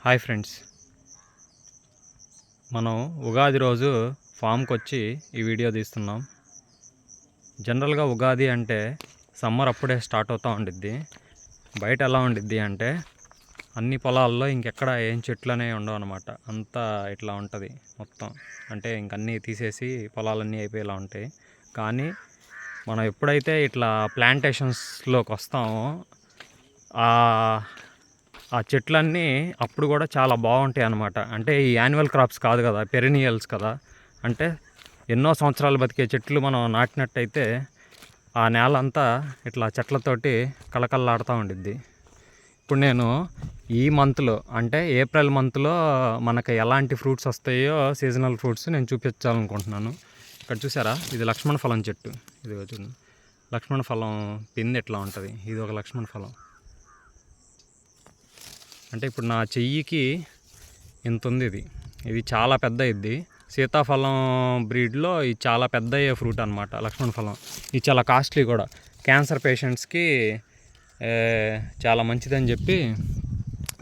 Hi friends, మనం ఉగాది రోజు ఫామ్కి వచ్చి ఈ వీడియో తీస్తున్నాం. జనరల్గా ఉగాది అంటే సమ్మర్ అప్పుడే స్టార్ట్ అవుతూ ఉండిద్ది. బయట ఎలా ఉండిద్ది అంటే అన్ని పొలాల్లో ఇంకెక్కడ ఏం చెట్లు అనేవి ఉండవు అనమాట. అంతా ఇట్లా ఉంటుంది మొత్తం. అంటే ఇంకన్నీ తీసేసి పొలాలన్నీ అయిపోయేలా ఉంటాయి. కానీ మనం ఎప్పుడైతే ఇట్లా ప్లాంటేషన్స్లోకి వస్తామో ఆ చెట్లన్నీ అప్పుడు కూడా చాలా బాగుంటాయి అన్నమాట. అంటే ఈ యాన్యువల్ క్రాప్స్ కాదు కదా, పెరినియల్స్ కదా. అంటే ఎన్నో సంవత్సరాలు బతికే చెట్లు మనం నాటినట్టయితే ఆ నేల అంతా ఇట్లా చెట్లతోటి కళకళలాడుతూ ఉండిద్ది. ఇప్పుడు నేను ఈ మంత్లో అంటే ఏప్రిల్ మంత్లో మనకు ఎలాంటి ఫ్రూట్స్ వస్తాయో సీజనల్ ఫ్రూట్స్ నేను చూపించాలనుకుంటున్నాను. ఇక్కడ చూసారా, ఇది లక్ష్మణ ఫలం చెట్టు. ఇది చూడండి, లక్ష్మణ ఫలం పిండి ఎట్లా ఉంటుంది. ఇది ఒక లక్ష్మణ ఫలం. అంటే ఇప్పుడు నా చెయ్యికి ఇంత ఉంది. ఇది చాలా పెద్ద ఇది. సీతాఫలం బ్రీడ్లో ఇది చాలా పెద్ద అయ్యే ఫ్రూట్ అనమాట లక్ష్మణ ఫలం. ఇది చాలా కాస్ట్లీ కూడా. క్యాన్సర్ పేషెంట్స్కి చాలా మంచిదని చెప్పి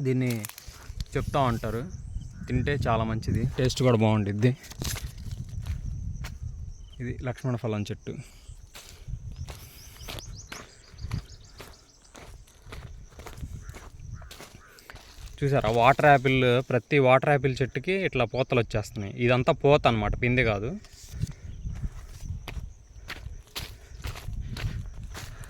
దీన్ని చెప్తూ ఉంటారు. తింటే చాలా మంచిది, టేస్ట్ కూడా బాగుండిద్ది. ఇది లక్ష్మణ ఫలం చెట్టు. చూసారా, వాటర్ యాపిల్, ప్రతి వాటర్ యాపిల్ చెట్టుకి ఇట్లా పూతలు వచ్చేస్తున్నాయి. ఇదంతా పూత అనమాట, పిండి కాదు.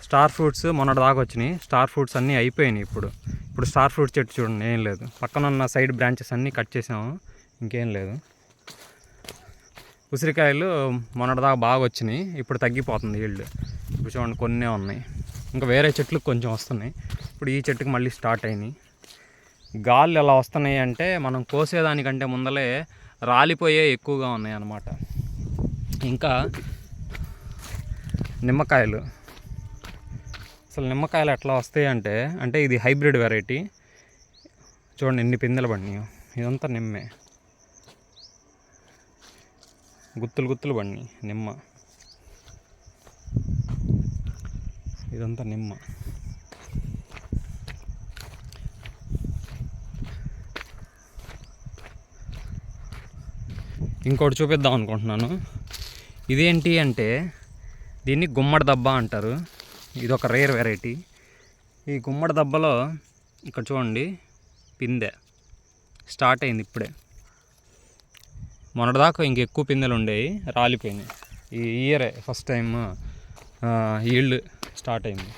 స్టార్ ఫ్రూట్స్ మొన్నటి దాకా వచ్చినాయి. స్టార్ ఫ్రూట్స్ అన్నీ అయిపోయినాయి. ఇప్పుడు స్టార్ ఫ్రూట్ చెట్టు చూడండి, ఏం లేదు. పక్కన ఉన్న సైడ్ బ్రాంచెస్ అన్నీ కట్ చేసాము, ఇంకేం లేదు. ఉసిరికాయలు మొన్నటి దాకా బాగా వచ్చినాయి, ఇప్పుడు తగ్గిపోతుంది ఈల్డ్. ఇప్పుడు చూడండి కొన్నే ఉన్నాయి, ఇంకా వేరే చెట్లకు కొంచెం వస్తున్నాయి. ఇప్పుడు ఈ చెట్టుకి మళ్ళీ స్టార్ట్ అయినాయి. గాళ్ళు ఎలా వస్తున్నాయి అంటే మనం కోసేదానికంటే ముందలే రాలిపోయే ఎక్కువగా ఉన్నాయి అన్నమాట. ఇంకా నిమ్మకాయలు, అసలు నిమ్మకాయలు ఎట్లా వస్తాయి అంటే ఇది హైబ్రిడ్ వెరైటీ. చూడండి ఎన్ని పిందెలు పడినాయో. ఇదంతా నిమ్మే, గుత్తులు గుత్తులు పడినాయి నిమ్మ. ఇదంతా నిమ్మ. ఇంకోటి చూపిద్దాం అనుకుంటున్నాను. ఇదేంటి అంటే దీన్ని గుమ్మడి దబ్బ అంటారు. ఇది ఒక రేర్ వెరైటీ. ఈ గుమ్మడి దబ్బలో ఇక్కడ చూడండి పిందె స్టార్ట్ అయింది ఇప్పుడే. మొన్నటిదాకా ఇంకెక్కువ పిందెలు ఉండేవి, రాలిపోయినాయి. ఈ ఇయరే ఫస్ట్ టైం ఈల్డ్ స్టార్ట్ అయింది.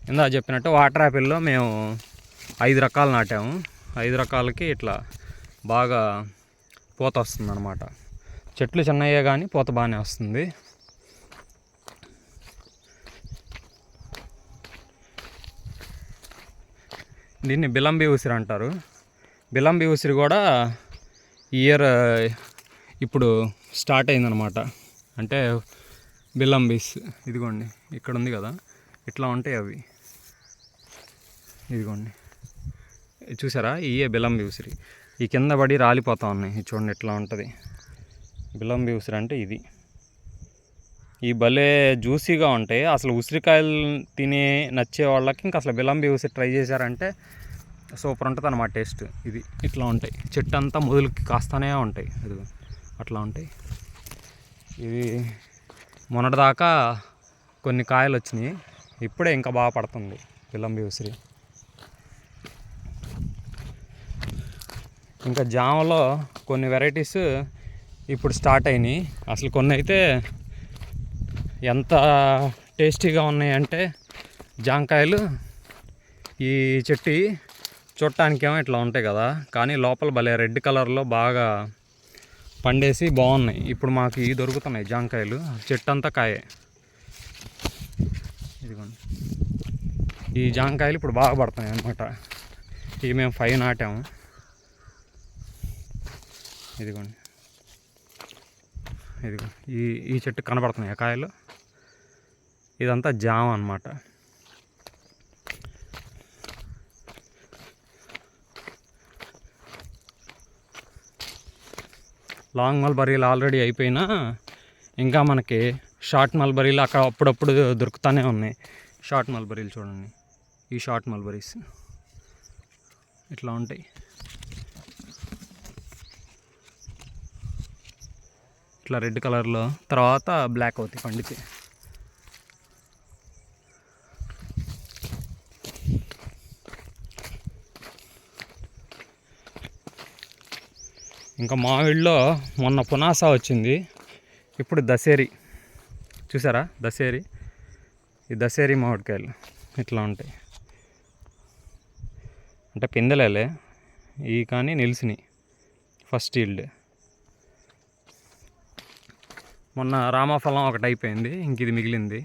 ఇందా చెప్పినట్టు వాటర్ యాపిల్లో మేము 5 రకాలు నాటాము. 5 రకాలకి ఇట్లా బాగా పూత వస్తుంది అన్నమాట. చెట్లు చిన్నయ్యే కానీ పూత బాగానే వస్తుంది. దీన్ని బిలంబి ఉసిరి అంటారు. బిలంబి ఉసిరి కూడా ఇయర్ ఇప్పుడు స్టార్ట్ అయిందనమాట. అంటే బిలంబీస్ ఇదిగోండి ఇక్కడ ఉంది కదా, ఇట్లా ఉంటాయి అవి. ఇదిగోండి చూసారా, ఇయే బిలంబి ఉసిరి. ఈ కింద పడి రాలిపోతూ ఉన్నాయి. చూడండి ఎట్లా ఉంటుంది బిలంబి ఉసిరి అంటే ఇది. ఈ భలే జ్యూసీగా ఉంటాయి. అసలు ఉసిరికాయలు తినే నచ్చే వాళ్ళకి ఇంకా అసలు బిలంబి ఉసిరి ట్రై చేశారంటే సూపర్ ఉంటుంది అన్నమాట టేస్ట్. ఇది ఇట్లా ఉంటాయి, చెట్టు అంతా మొదలుకి కాస్తూనే ఉంటాయి. ఇది అట్లా ఉంటాయి. ఇది మొన్నటిదాకా కొన్ని కాయలు వచ్చినాయి, ఇప్పుడే ఇంకా బాగా పడుతుంది బిలంబి ఉసిరి. ఇంకా జామలో కొన్ని వెరైటీస్ ఇప్పుడు స్టార్ట్ అయినాయి. అసలు కొన్ని అయితే ఎంత టేస్టీగా ఉన్నాయంటే జామకాయలు. ఈ చెట్టు చూడటానికేమో ఇట్లా ఉంటాయి కదా, కానీ లోపల భలే రెడ్ కలర్లో బాగా పండేసి బాగున్నాయి. ఇప్పుడు మాకు ఇవి దొరుకుతున్నాయి జామకాయలు. చెట్టు అంతా కాయే. ఇదిగోండి ఈ జామకాయలు ఇప్పుడు బాగా పడుతున్నాయి అన్నమాట. ఇవి మేము 5 నాటాము. ఇదిగోండి ఈ చెట్టు కనబడుతున్నాయి కాయలు. ఇదంతా జామ అన్నమాట. లాంగ్ మల్బరీలు ఆల్రెడీ అయిపోయినా ఇంకా మనకి షార్ట్ మల్బరీలు అక్కడ అప్పుడప్పుడు దొరుకుతూనే ఉన్నాయి. షార్ట్ మల్బరీలు చూడండి, ఈ షార్ట్ మల్బరీస్ ఇట్లా ఉంటాయి. ఇట్లా రెడ్ కలర్లో, తర్వాత బ్లాక్ అవుతాయి పండితే. ఇంకా మామిడిలో మొన్న పునాస వచ్చింది, ఇప్పుడు దశేరి. చూసారా దశేరి? ఈ దశేరి మామిడికాయలు ఇట్లా ఉంటాయి. అంటే పిందెలే ఈ కానీ నిలిచినాయి ఫస్ట్ ఈల్డ్. మొన్న రామఫలం ఒకటి అయిపోయింది, ఇంక ఇది మిగిలింది.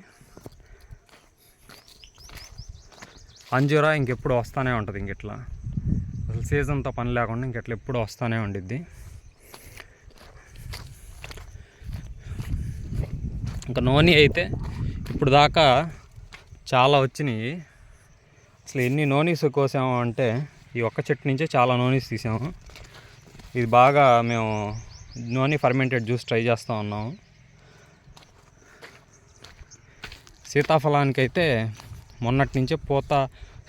అంజూరా ఇంకెప్పుడు వస్తూనే ఉంటుంది. ఇంకెట్లా అసలు సీజన్తో పని లేకుండా ఇంకెట్లా ఎప్పుడు వస్తూనే ఉండిద్ది. ఇంకా నూనె అయితే ఇప్పుడు దాకా చాలా వచ్చినాయి. అసలు ఎన్ని నూనెస్ కోసాము అంటే ఈ ఒక్క చెట్టు నుంచే చాలా నూనెస్ తీసాము. ఇది బాగా మేము నూనె ఫర్మెంటెడ్ జ్యూస్ ట్రై చేస్తూ ఉన్నాము. సీతాఫలానికైతే మొన్నటి నుంచే పూత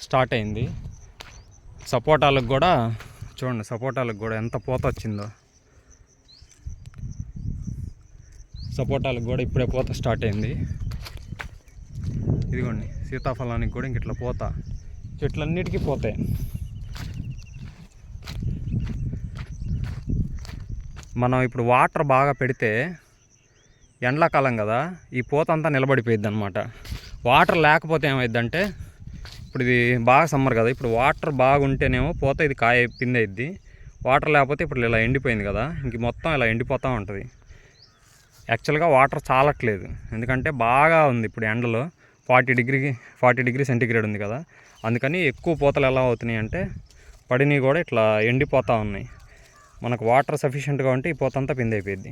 స్టార్ట్ అయింది. సపోటాలకు కూడా చూడండి, సపోటాలకు కూడా ఎంత పూత వచ్చిందో. సపోటాలకు కూడా ఇప్పుడే పూత స్టార్ట్ అయింది. ఇదిగోండి సీతాఫలానికి కూడా ఇంక ఇట్లా పూత, చెట్లన్నిటికీ పోతాయి. మనం ఇప్పుడు వాటర్ బాగా పెడితే, ఎండాకాలం కదా, ఈ పూత అంతా నిలబడిపోయిద్ది అనమాట. వాటర్ లేకపోతే ఏమైద్దంటే, ఇప్పుడు ఇది బాగా సమ్మర్ కదా, ఇప్పుడు వాటర్ బాగుంటేనేమో పూత ఇది కాయ పిందయిద్ది. వాటర్ లేకపోతే ఇప్పుడు ఇలా ఎండిపోయింది కదా, ఇంక మొత్తం ఇలా ఎండిపోతూ ఉంటుంది. యాక్చువల్గా వాటర్ చాలట్లేదు, ఎందుకంటే బాగా ఉంది ఇప్పుడు ఎండలో 40 డిగ్రీ సెంటీగ్రేడ్ ఉంది కదా, అందుకని ఎక్కువ పూతలు ఎలా అవుతున్నాయి అంటే పడినవి కూడా ఇట్లా ఎండిపోతూ ఉన్నాయి. మనకు వాటర్ సఫిషియెంట్గా ఉంటే ఈ పూత అంతా పిండి అయిపోయింది.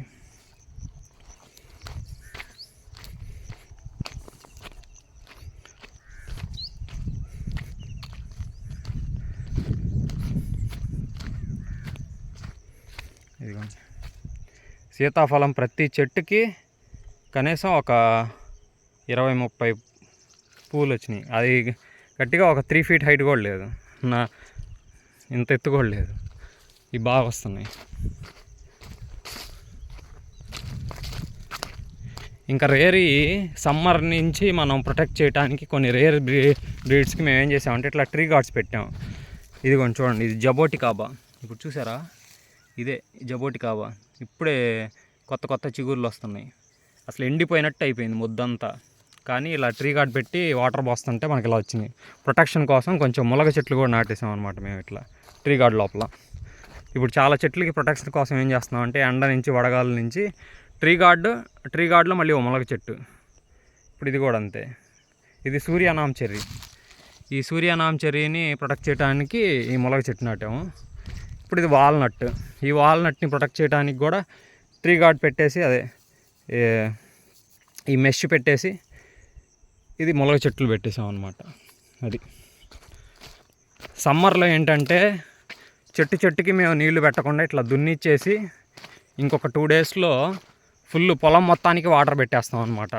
ఇదిగోండి సీతాఫలం ప్రతి చెట్టుకి కనీసం ఒక 20-30 పూలు వచ్చినాయి. అది గట్టిగా ఒక 3 feet హైట్ కూడా లేదు, ఇంత ఎత్తు కూడా లేదు. ఇవి బాగా వస్తున్నాయి. ఇంకా రేర్ సమ్మర్ నుంచి మనం ప్రొటెక్ట్ చేయడానికి కొన్ని రేర్ బ్రీడ్స్కి మేము ఏం చేసామంటే ఇట్లా ట్రీ గార్డ్స్ పెట్టాం. ఇది కొంచెం చూడండి, ఇది జబోటికాబా. ఇప్పుడు చూసారా, ఇదే జబోటికాబా. ఇప్పుడే కొత్త చిగుర్లు వస్తున్నాయి. అసలు ఎండిపోయినట్టు అయిపోయింది ముద్దంతా, కానీ ఇలా ట్రీ గార్డ్ పెట్టి వాటర్ పోస్తుంటే మనకి ఇలా వచ్చింది. ప్రొటెక్షన్ కోసం కొంచెం ములగ చెట్లు కూడా నాటేసాం అనమాట మేము ఇట్లా ట్రీ గార్డ్ లోపల. ఇప్పుడు చాలా చెట్లకి ప్రొటెక్షన్ కోసం ఏం చేస్తున్నాం అంటే ఎండ నుంచి వడగాల నుంచి ట్రీ గార్డ్లో మళ్ళీ ఓ ములగ చెట్టు. ఇప్పుడు ఇది కూడా అంతే. ఇది సూర్యనామ చెర్రీ. ఈ సూర్యనామ చెర్రీని ప్రొటెక్ట్ చేయడానికి ఈ ములగ చెట్టు నాటాము. ఇప్పుడు ఇది వాల్నట్. ఈ వాల్నట్ని ప్రొటెక్ట్ చేయడానికి కూడా ట్రీ గార్డ్ పెట్టేసి, అదే ఈ మెష్ పెట్టేసి ఇది ములగ చెట్లు పెట్టేసాం అనమాట. అది సమ్మర్లో ఏంటంటే చెట్టుకి మేము నీళ్లు పెట్టకుండా ఇట్లా దున్నిచ్చేసి ఇంకొక 2 daysలో ఫుల్ పొలం మొత్తానికి వాటర్ పెట్టేస్తాం అనమాట.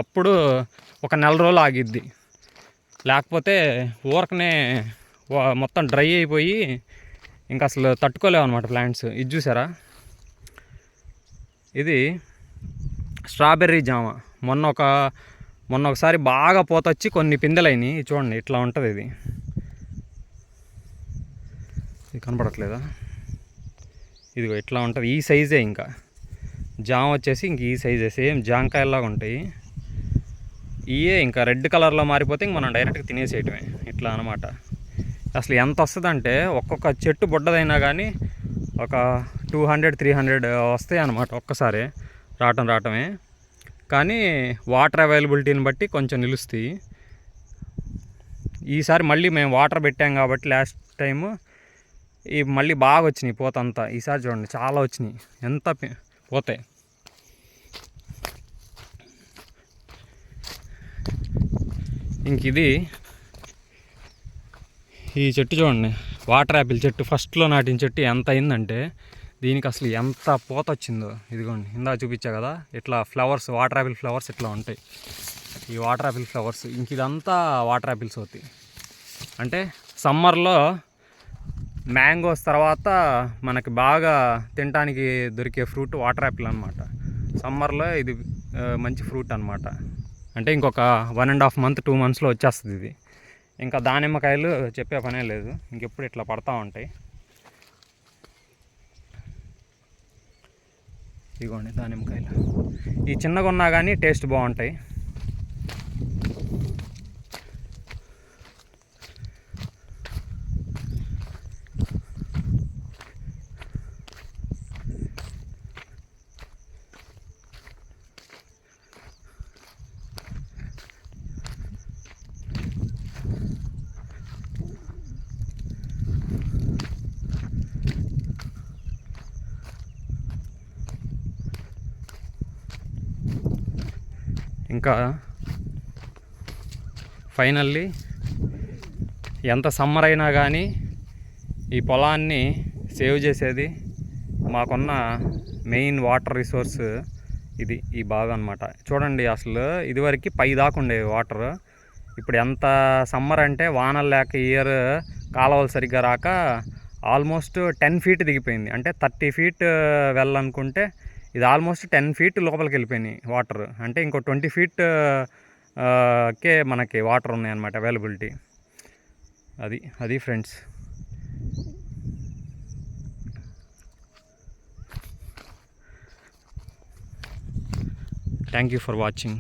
అప్పుడు ఒక 1 రోజులు ఆగిద్ది. లేకపోతే ఊరకనే మొత్తం డ్రై అయిపోయి ఇంకా అసలు తట్టుకోలేవు అనమాట ప్లాంట్స్. ఇది చూసారా, ఇది స్ట్రాబెర్రీ జామ. మొన్న ఒకసారి బాగా పోతొచ్చి కొన్ని పిందెలైనవి. చూడండి ఇట్లా ఉంటుంది. ఇది కనపడట్లేదా? ఇదిగో ఇట్లా ఉంటుంది. ఈ సైజే. ఇంకా జామ వచ్చేసి ఇంక ఈ సైజే, సేమ్ జాంకాయల్లాగా ఉంటాయి. ఇవే ఇంకా రెడ్ కలర్లో మారిపోతే ఇంక మనం డైరెక్ట్గా తినేసేయటమే. ఇట్లా అనమాట. అసలు ఎంత వస్తుందంటే ఒక్కొక్క చెట్టు బుడ్డదైనా కానీ ఒక 200-300 వస్తాయి అన్నమాట ఒక్కసారి రావటమే. కానీ వాటర్ అవైలబిలిటీని బట్టి కొంచెం నిలుస్తాయి. ఈసారి మళ్ళీ మేము వాటర్ పెట్టాం కాబట్టి లాస్ట్ టైము ఈ మళ్ళీ బాగా వచ్చినాయి పూత అంతా. ఈసారి చూడండి చాలా వచ్చినాయి, ఎంత పోతాయి. ఇంక ఇది ఈ చెట్టు చూడండి, వాటర్ యాపిల్ చెట్టు. ఫస్ట్లో నాటిన చెట్టు ఎంత అయిందంటే దీనికి అసలు ఎంత పూత వచ్చిందో. ఇదిగోండి ఇందా చూపించా కదా, ఇట్లా ఫ్లవర్స్, వాటర్ యాపిల్ ఫ్లవర్స్ ఇట్లా ఉంటాయి. ఈ వాటర్ యాపిల్ ఫ్లవర్స్ ఇంక ఇదంతా వాటర్ యాపిల్స్ అవుతాయి. అంటే సమ్మర్లో మ్యాంగోస్ తర్వాత మనకి బాగా తినడానికి దొరికే ఫ్రూట్ వాటర్ యాపిల్ అనమాట. సమ్మర్లో ఇది మంచి ఫ్రూట్ అనమాట. అంటే ఇంకొక 1.5 month 2 monthsలో వచ్చేస్తుంది ఇది. ఇంకా దానిమ్మకాయలు చెప్పే పనే లేదు, ఇంకెప్పుడు ఇట్లా పడతా ఉంటాయి. ఇదిగోండి దానిమ్మకాయలు, ఈ చిన్నగా ఉన్నా కానీ టేస్ట్ బాగుంటాయి. ఇంకా ఫైనల్లీ ఎంత సమ్మర్ అయినా కానీ ఈ పొలాన్ని సేవ్ చేసేది, మాకున్న మెయిన్ వాటర్ రిసోర్స్ ఇది, ఈ బావి అనమాట. చూడండి అసలు ఇదివరకు పై దాకా ఉండేవి వాటర్, ఇప్పుడు ఎంత సమ్మర్ అంటే వానలు లేక ఇయర్ కాలువలు సరిగ్గా రాక ఆల్మోస్ట్ 10 feet దిగిపోయింది. అంటే 30 feet వెళ్ళాలనుకుంటే ఇది ఆల్మోస్ట్ 10 feet లోపలికి వెళ్ళిపోయినాయి వాటర్. అంటే ఇంకో 20 feet కే మనకి వాటర్ ఉన్నాయన్నమాట అవైలబిలిటీ. అది friends. Thank you for watching.